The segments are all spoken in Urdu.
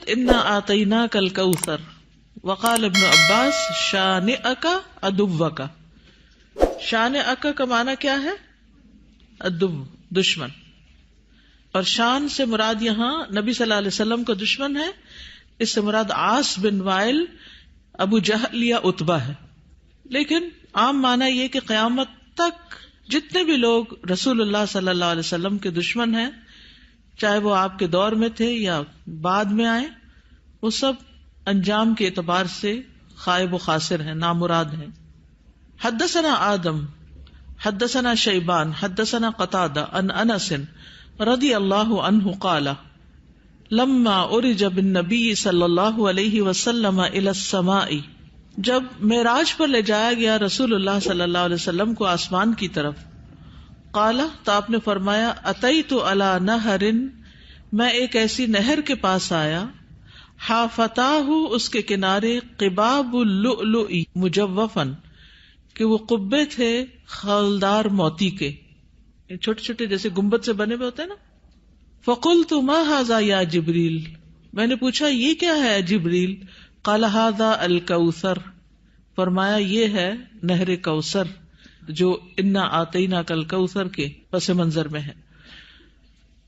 انا آتیناک الکوثر وقال ابن عباس شانئک عدوک. شانئک کا معنی کیا ہے؟ عدو، دشمن. اور شان سے مراد یہاں نبی صلی اللہ علیہ وسلم کا دشمن ہے. اس سے مراد عاص بن وائل، ابو جہل یا عتبہ ہے. لیکن عام معنی یہ کہ قیامت تک جتنے بھی لوگ رسول اللہ صلی اللہ علیہ وسلم کے دشمن ہیں، چاہے وہ آپ کے دور میں تھے یا بعد میں آئے، وہ سب انجام کے اعتبار سے خائب و خاسر ہیں، نامراد ہیں. حدثنا آدم حدثنا شیبان حدثنا قتادہ عن انس رضی اللہ عنہ قال لما عرج بالنبی صلی اللہ علیہ وسلم الی السماء، جب معراج پر لے جایا گیا رسول اللہ صلی اللہ علیہ وسلم کو آسمان کی طرف، قال تو آپ نے فرمایا اتیت علی نہر، میں ایک ایسی نہر کے پاس آیا، حافتاہ اس کے کنارے قباب اللؤلؤ مجوفا، کہ وہ قبے تھے خالدار موتی کے، چھوٹے چھوٹے جیسے گنبد سے بنے ہوئے ہوتے ہیں نا. فقلت ما ھذا یا جبریل، میں نے پوچھا یہ کیا ہے جبریل؟ قال ھذا الکوثر، فرمایا یہ ہے نہر کوثر جو انا آتیناک الکوثر کے پس منظر میں ہے.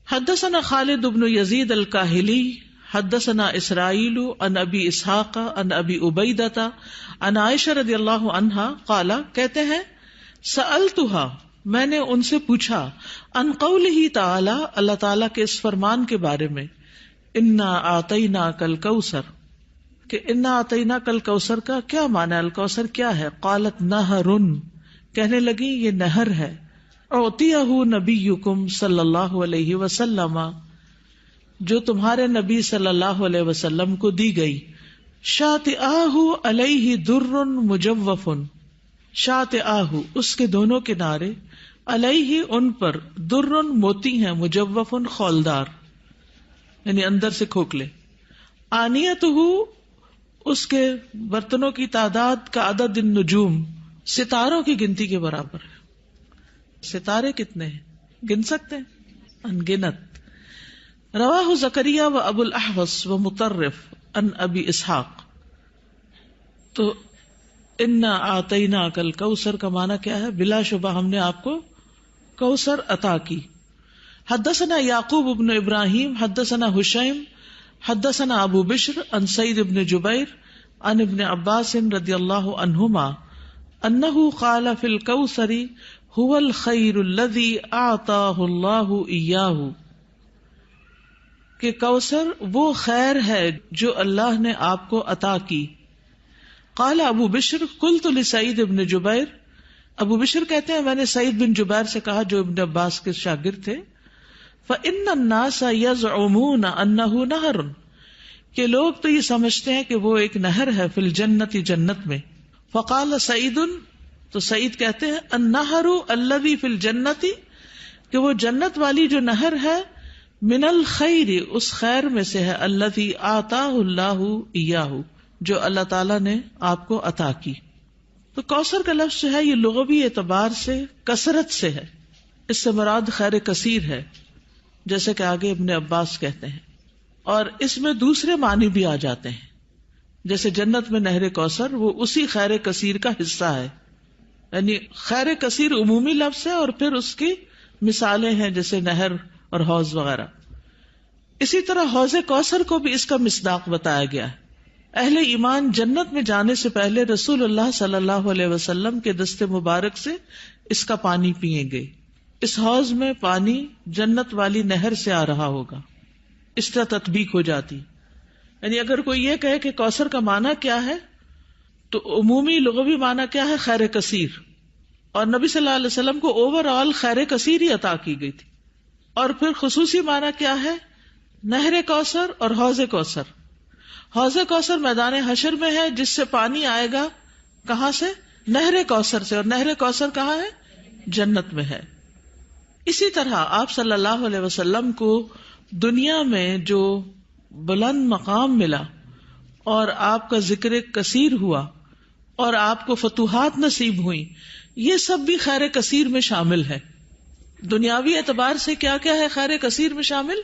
حدثنا خالد بن یزید الکاہلی حدثنا اسرائیل عن ابی اسحاق عن ابی عبیدۃ عن عائشہ رضی اللہ عنہا قال، کہتے ہیں سألتها، میں نے ان سے پوچھا، عن قولہ تعالی، اللہ تعالی کے اس فرمان کے بارے میں، انا آتیناک الکوثر، کہ انا آتیناک الکوثر کا کیا معنی ہے؟ الکوثر کیا ہے؟ قالت نہر، کہنے لگی یہ نہر ہے، اعطیہ نبیکم صلی اللہ علیہ وسلم، جو تمہارے نبی صلی اللہ علیہ وسلم کو دی گئی. شاطئاہ علیہ در مجوف، شاطئاہ اس کے دونوں کنارے، علیہ ان پر، در موتی ہیں، مجوف خولدار یعنی اندر سے کھوکھلے. آنیتہ اس کے برتنوں کی تعداد کا عدد النجوم، ستاروں کی گنتی کے برابر ہے. ستارے کتنے ہیں گن سکتے ہیں؟ انگنت. رواہ زکریا و ابو الاحوص و مطرف عن ابی اسحاق. تو انا آتیناک الکوثر کا معنی کیا ہے؟ بلا شبہ ہم نے آپ کو کوثر عطا کی. حدثنا یعقوب بن ابراہیم حدثنا حشیم حدثنا ابو بشر عن سعید بن جبیر عن ابن عباس رضی اللہ عنہما انہ قال فی الکوثر هو الخیر الذی اعطاہ اللہ ایاہ، کہ کوثر وہ خیر ہے جو اللہ نے آپ کو عطا کی. قال ابو بشر قلت لسعید بن جبیر، ابو بشر کہتے ہیں میں نے سعید بن جبیر سے کہا جو ابن عباس کے شاگرد تھے، فإن الناس يزعمون انه نہر، کہ لوگ تو یہ سمجھتے ہیں کہ وہ ایک نہر ہے، فی الجنت جنت میں. فقال سعید، تو سعید کہتے ہیں النہر الذی فی الجنت، کہ وہ جنت والی جو نہر ہے، من الخیر اس خیر میں سے ہے، الذی آتاہ اللہ ایاہ جو اللہ تعالیٰ نے آپ کو عطا کی. تو کوثر کا لفظ جو ہے یہ لغوی اعتبار سے کثرت سے ہے، اس سے مراد خیر کثیر ہے، جیسے کہ آگے ابن عباس کہتے ہیں. اور اس میں دوسرے معنی بھی آ جاتے ہیں، جیسے جنت میں نہر کوثر وہ اسی خیر کثیر کا حصہ ہے، یعنی خیر کثیر عمومی لفظ ہے اور پھر اس کی مثالیں ہیں جیسے نہر اور حوض وغیرہ. اسی طرح حوض کوثر کو بھی اس کا مصداق بتایا گیا ہے. اہل ایمان جنت میں جانے سے پہلے رسول اللہ صلی اللہ علیہ وسلم کے دست مبارک سے اس کا پانی پیئیں گے. اس حوض میں پانی جنت والی نہر سے آ رہا ہوگا، اس طرح تطبیق ہو جاتی. یعنی اگر کوئی یہ کہے کہ کوثر کا معنی کیا ہے، تو عمومی لغوی معنی کیا ہے؟ خیر کثیر. اور نبی صلی اللہ علیہ وسلم کو اوور آل خیر کثیر ہی عطا کی گئی تھی. اور پھر خصوصی معنی کیا ہے؟ نہر کوثر اور حوض کوثر. حوض کوثر میدان حشر میں ہے، جس سے پانی آئے گا کہاں سے؟ نہر کوثر سے. اور نہر کوثر کہاں ہے؟ جنت میں ہے. اسی طرح آپ صلی اللہ علیہ وسلم کو دنیا میں جو بلند مقام ملا اور آپ کا ذکر کثیر ہوا اور آپ کو فتوحات نصیب ہوئی، یہ سب بھی خیر کثیر میں شامل ہے. دنیاوی اعتبار سے کیا کیا ہے خیر کثیر میں شامل؟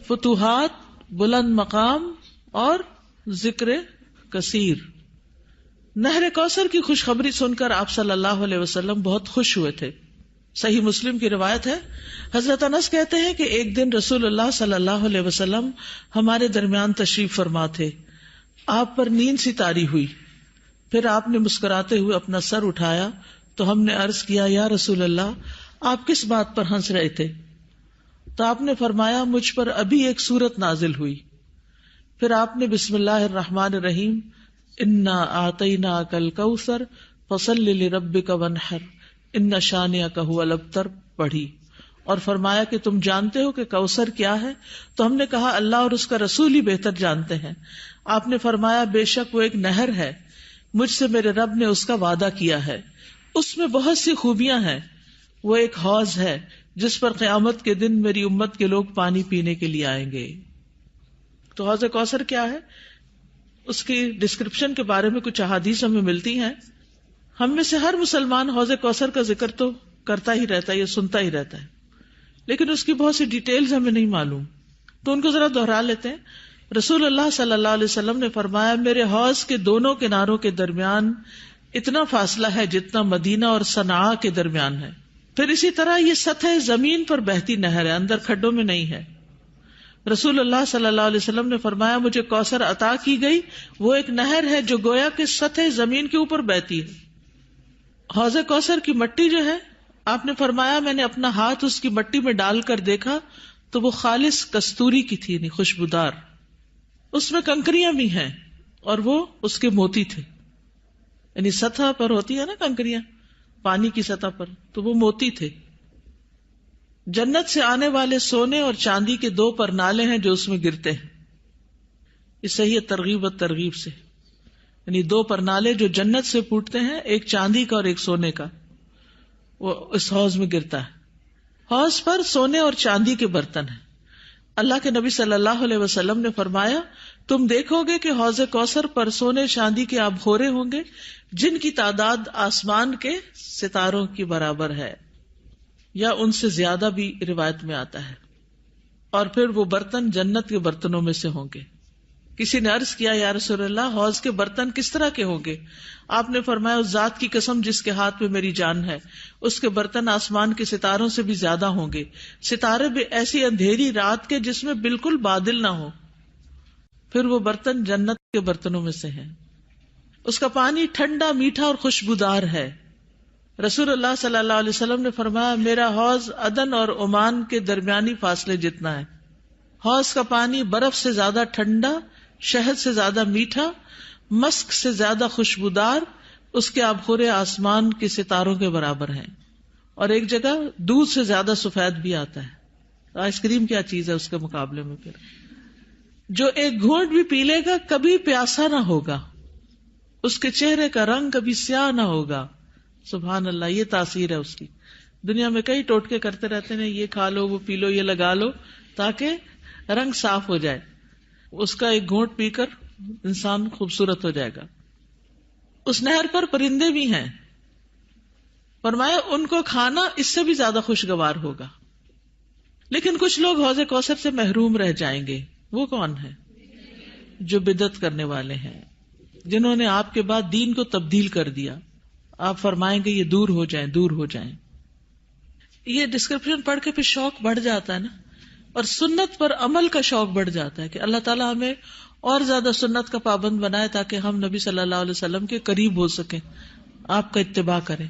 فتوحات، بلند مقام اور ذکر کثیر. نہر کوثر کی خوشخبری سن کر آپ صلی اللہ علیہ وسلم بہت خوش ہوئے تھے. صحیح مسلم کی روایت ہے, حضرت انس کہتے ہیں کہ ایک دن رسول اللہ صلی اللہ علیہ وسلم ہمارے درمیان تشریف فرما تھے. آپ پر نیند سی طاری ہوئی, پھر آپ نے مسکراتے ہوئے اپنا سر اٹھایا تو ہم نے عرض کیا, یا رسول اللہ, آپ کس بات پر ہنس رہے تھے؟ تو آپ نے فرمایا, مجھ پر ابھی ایک سورت نازل ہوئی. پھر آپ نے بسم اللہ الرحمن الرحیم انا اعطیناک الکوثر فصل لربک وانحر ان شانئک ھو الابتر پڑھی, اور فرمایا کہ تم جانتے ہو کہ کوثر کیا ہے؟ تو ہم نے کہا, اللہ اور اس کا رسول ہی بہتر جانتے ہیں. آپ نے فرمایا, بے شک وہ ایک نہر ہے, مجھ سے میرے رب نے اس کا وعدہ کیا ہے, اس میں بہت سی خوبیاں ہیں. وہ ایک حوض ہے جس پر قیامت کے دن میری امت کے لوگ پانی پینے کے لیے آئیں گے. تو حوض کوثر کیا ہے, اس کی ڈسکرپشن کے بارے میں کچھ احادیث ہمیں ملتی ہیں. ہم میں سے ہر مسلمان حوض کوثر کا ذکر تو کرتا ہی رہتا ہے یا سنتا ہی رہتا ہے, لیکن اس کی بہت سی ڈیٹیلز ہمیں نہیں معلوم, تو ان کو ذرا دوہرا لیتے ہیں. رسول اللہ صلی اللہ علیہ وسلم نے فرمایا, میرے حوض کے دونوں کناروں کے درمیان اتنا فاصلہ ہے جتنا مدینہ اور صنعاء کے درمیان ہے. پھر اسی طرح یہ سطح زمین پر بہتی نہر ہے, اندر کھڈوں میں نہیں ہے. رسول اللہ صلی اللہ علیہ وسلم نے فرمایا, مجھے کوثر عطا کی گئی, وہ ایک نہر ہے جو گویا کہ سطح زمین کے اوپر بہتی ہے. حوض کوثر کی مٹی جو ہے, آپ نے فرمایا, میں نے اپنا ہاتھ اس کی مٹی میں ڈال کر دیکھا تو وہ خالص کستوری کی تھی, یعنی خوشبودار. اس میں کنکریاں بھی ہیں اور وہ اس کے موتی تھے, یعنی سطح پر ہوتی ہے نا کنکریاں پانی کی سطح پر, تو وہ موتی تھے. جنت سے آنے والے سونے اور چاندی کے 2 پرنالے ہیں جو اس میں گرتے ہیں. اس صحیح ترغیب و ترغیب سے, یعنی 2 پرنالے جو جنت سے پھوٹتے ہیں, ایک چاندی کا اور ایک سونے کا, وہ اس حوض میں گرتا ہے. حوض پر سونے اور چاندی کے برتن ہیں. اللہ کے نبی صلی اللہ علیہ وسلم نے فرمایا, تم دیکھو گے کہ حوض کوثر پر سونے چاندی کے آبخورے ہوں گے جن کی تعداد آسمان کے ستاروں کی برابر ہے, یا ان سے زیادہ بھی روایت میں آتا ہے. اور پھر وہ برتن جنت کے برتنوں میں سے ہوں گے. کسی نے عرض کیا, یا رسول اللہ, حوض کے برتن کس طرح کے ہوں گے؟ آپ نے فرمایا, اس ذات کی قسم جس کے ہاتھ میں میری جان ہے, اس کے برتن آسمان کے ستاروں سے بھی زیادہ ہوں گے, ستارے بھی ایسی اندھیری رات کے جس میں بالکل بادل نہ ہو. پھر وہ برتن جنت کے برتنوں میں سے ہیں. اس کا پانی ٹھنڈا, میٹھا اور خوشبودار ہے. رسول اللہ صلی اللہ علیہ وسلم نے فرمایا, میرا حوض عدن اور عمان کے درمیانی فاصلے جتنا ہے. حوض کا پانی برف سے زیادہ ٹھنڈا, شہد سے زیادہ میٹھا, مسک سے زیادہ خوشبودار, اس کے آبخورے آسمان کے ستاروں کے برابر ہیں. اور ایک جگہ دودھ سے زیادہ سفید بھی آتا ہے. آئس کریم کیا چیز ہے اس کے مقابلے میں. پھر جو ایک گھونٹ بھی پی لے گا کبھی پیاسا نہ ہوگا, اس کے چہرے کا رنگ کبھی سیاہ نہ ہوگا. سبحان اللہ, یہ تاثیر ہے اس کی. دنیا میں کئی ٹوٹکے کرتے رہتے ہیں, یہ کھا لو, وہ پی لو, یہ لگا لو تاکہ رنگ صاف ہو جائے. اس کا ایک گھونٹ پی کر انسان خوبصورت ہو جائے گا. اس نہر پر پرندے بھی ہیں. فرمایا, ان کو کھانا اس سے بھی زیادہ خوشگوار ہوگا. لیکن کچھ لوگ حوض کوثر سے محروم رہ جائیں گے. وہ کون ہیں؟ جو بدعت کرنے والے ہیں, جنہوں نے آپ کے بعد دین کو تبدیل کر دیا. آپ فرمائیں گے یہ دور ہو جائیں, دور ہو جائیں. یہ ڈسکرپشن پڑھ کے پھر شوق بڑھ جاتا ہے نا, اور سنت پر عمل کا شوق بڑھ جاتا ہے کہ اللہ تعالیٰ ہمیں اور زیادہ سنت کا پابند بنائے تاکہ ہم نبی صلی اللہ علیہ وسلم کے قریب ہو سکیں, آپ کا اتباع کریں.